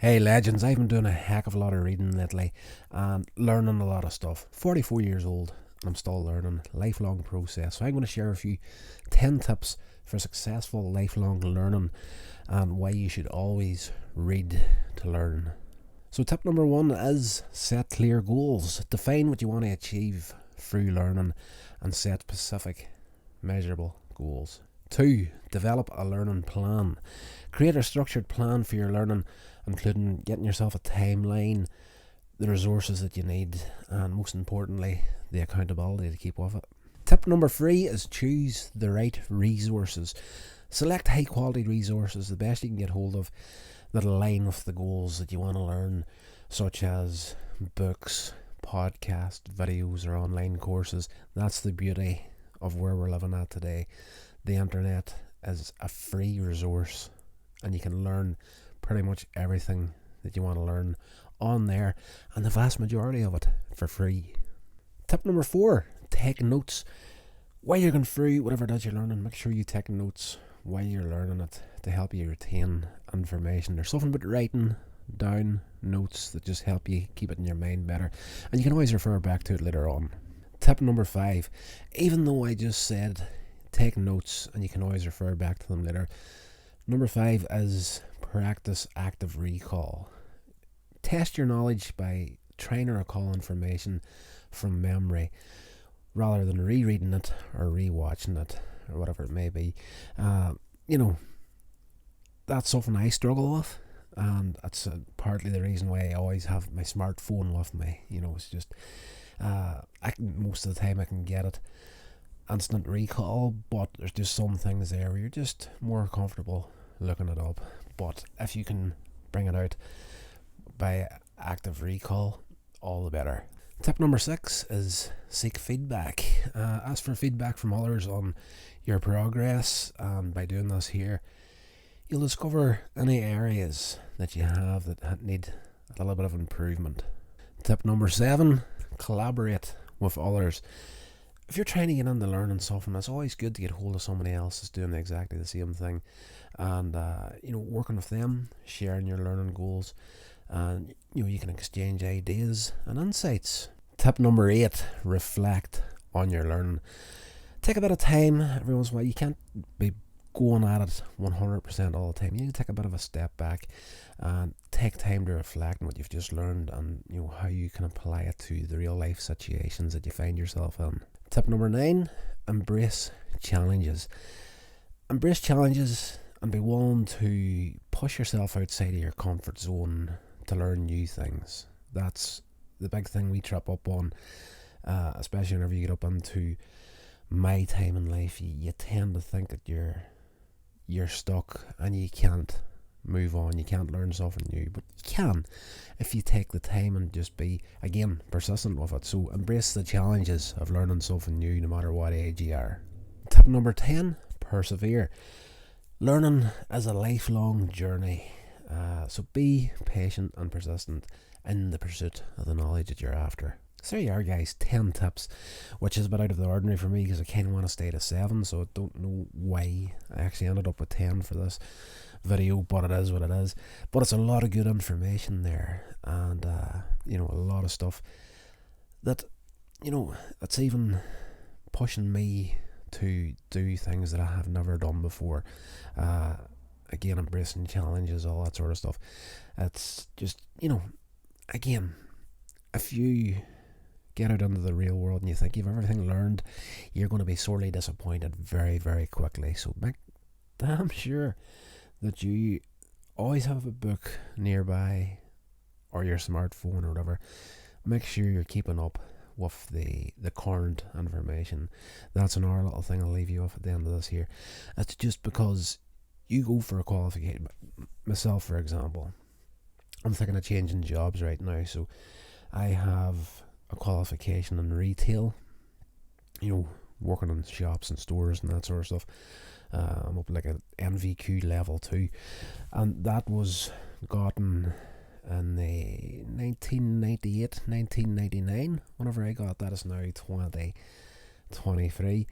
Hey legends, I've been doing a heck of a lot of reading lately and learning a lot of stuff. 44 years old and I'm still learning. Lifelong process. So I'm going to share with you 10 tips for successful lifelong learning and why you should always read to learn. So tip number 1 is set clear goals. Define what you want to achieve through learning and set specific, measurable goals. 2. Develop a learning plan. Create a structured plan for your learning, including getting yourself a timeline, the resources that you need, and most importantly, the accountability to keep with it. Tip number 3 is choose the right resources. Select high quality resources, the best you can get hold of, that align with the goals that you want to learn, such as books, podcasts, videos, or online courses. That's the beauty of where we're living at today. The internet is a free resource and you can learn pretty much everything that you want to learn on there, and the vast majority of it for free. Tip number 4, take notes. While you're going through whatever it is you're learning, make sure you take notes while you're learning it to help you retain information. There's something about writing down notes that just help you keep it in your mind better, and you can always refer back to it later on. Tip number 5, even though I just said take notes and you can always refer back to them later, number 5 is practice active recall. Test your knowledge by trying to recall information from memory rather than rereading it or rewatching it or whatever it may be. That's something I struggle with, and that's partly the reason why I always have my smartphone with me. It's just most of the time I can get it instant recall, but there's just some things there where you're just more comfortable looking it up. But if you can bring it out by active recall, all the better. Tip number 6 is seek feedback. Ask for feedback from others on your progress, and by doing this here, you'll discover any areas that you have that need a little bit of improvement. Tip number 7, collaborate with others. If you're trying to get into learning something, it's always good to get hold of somebody else that's doing exactly the same thing, and working with them, sharing your learning goals, and you can exchange ideas and insights. Tip number 8, reflect on your learning. Take a bit of time every once in a while. You can't be going at it 100% all the time. You need to take a bit of a step back and take time to reflect on what you've just learned, and how you can apply it to the real life situations that you find yourself in. Tip number 9, embrace challenges. Embrace challenges and be willing to push yourself outside of your comfort zone to learn new things. That's the big thing we trip up on, especially whenever you get up into my time in life. You tend to think that you're stuck and you can't move on, you can't learn something new, but you can if you take the time and just be, again, persistent with it. So embrace the challenges of learning something new no matter what age you are. Tip number 10, persevere. Learning is a lifelong journey, so be patient and persistent in the pursuit of the knowledge that you're after. So there you are, guys, 10 tips, which is a bit out of the ordinary for me because I kind of want to stay to 7, so I don't know why I actually ended up with 10 for this video, but it is what it is. But it's a lot of good information there, and a lot of stuff that it's even pushing me to do things that I have never done before. Again, embracing challenges, all that sort of stuff. It's just, again, if you get out into the real world and you think you've everything learned, you're going to be sorely disappointed very, very quickly. So make damn sure that you always have a book nearby or your smartphone or whatever. Make sure you're keeping up with the current information. That's another little thing I'll leave you with at the end of this here. It's just because you go for a qualification. Myself, for example, I'm thinking of changing jobs right now, so I have a qualification in retail, working in shops and stores and that sort of stuff. I'm up like an NVQ level 2, and that was gotten in the 1998, 1999. Whenever I got that, it's now 2023,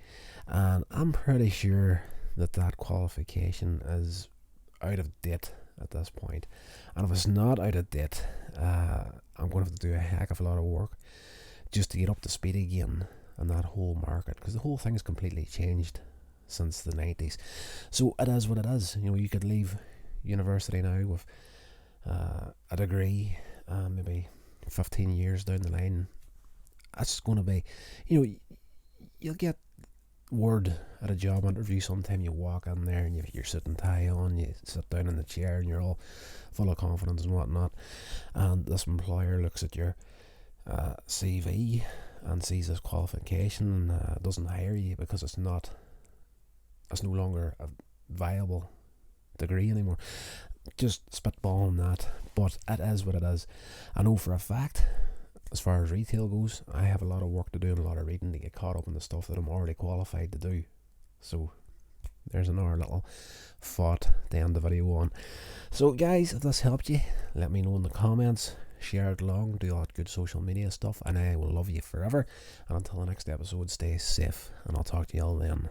and I'm pretty sure that qualification is out of date at this point. And if it's not out of date, I'm going to have to do a heck of a lot of work just to get up to speed again on that whole market, because the whole thing has completely changed since the 90s. So it is what it is. You know, you could leave university now with a degree, maybe 15 years down the line. That's going to be, you know, you'll get word at a job interview sometime. You walk in there and you have your suit and tie on, you sit down in the chair and you're all full of confidence and whatnot, and this employer looks at your CV and sees this qualification and doesn't hire you because it's no longer a viable degree anymore. Just spitballing that, but it is what it is. I know for a fact, as far as retail goes, I have a lot of work to do and a lot of reading to get caught up in the stuff that I'm already qualified to do. So there's another little thought to end the video on. So guys, if this helped you, let me know in the comments, share it along, do all that good social media stuff, and I will love you forever. And until the next episode, stay safe, and I'll talk to you all then.